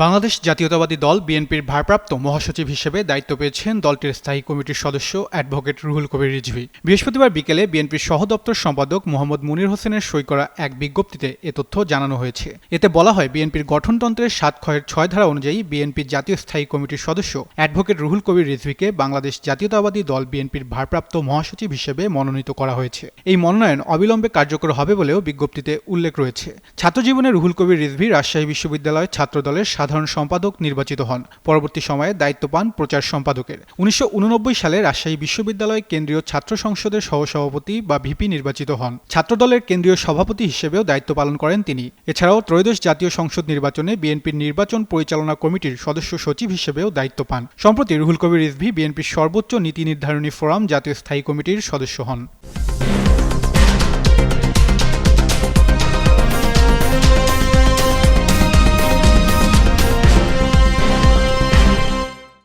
বাংলাদেশ জাতীয়তাবাদী দল বিএনপির ভারপ্রাপ্ত মহাসচিব হিসেবে দায়িত্ব পেয়েছেন দলটির স্থায়ী কমিটির সদস্য অ্যাডভোকেট রুহুল কবির রিজভী। বৃহস্পতিবার বিকেলে বিএনপির সহদপ্তর সম্পাদক মোহাম্মদ মুনীর হোসেনের সই করা এক বিজ্ঞপ্তিতে এ তথ্য জানানো হয়েছে। এতে বলা হয়, বিএনপির গঠনতন্ত্রের ৭(খ)-৬ ধারা অনুযায়ী বিএনপির জাতীয় স্থায়ী কমিটির সদস্য অ্যাডভোকেট রুহুল কবির রিজভীকে বাংলাদেশ জাতীয়তাবাদী দল বিএনপির ভারপ্রাপ্ত মহাসচিব হিসেবে মনোনীত করা হয়েছে। এই মনোনয়ন অবিলম্বে কার্যকর হবে বলেও বিজ্ঞপ্তিতে উল্লেখ রয়েছে। ছাত্রজীবনে রুহুল কবির রিজভী রাজশাহী বিশ্ববিদ্যালয় ছাত্রদলের সাধারণ সম্পাদক নির্বাচিত হন। পরবর্তী সময়ে দায়িত্ব পান প্রচার সম্পাদকের। ১৯৮৯ সালে রাজশাহী বিশ্ববিদ্যালয় কেন্দ্রীয় ছাত্র সংসদের সহসভাপতি বা ভিপি নির্বাচিত হন। ছাত্রদলের কেন্দ্রীয় সভাপতি হিসেবেও দায়িত্ব পালন করেন তিনি। এছাড়াও ত্রয়োদশ জাতীয় সংসদ নির্বাচনে বিএনপির নির্বাচন পরিচালনা কমিটির সদস্য সচিব হিসেবেও দায়িত্ব পান। সম্প্রতি রুহুল কবির রিজভী বিএনপির সর্বোচ্চ নীতি নির্ধারণী ফোরাম জাতীয় স্থায়ী কমিটির সদস্য হন।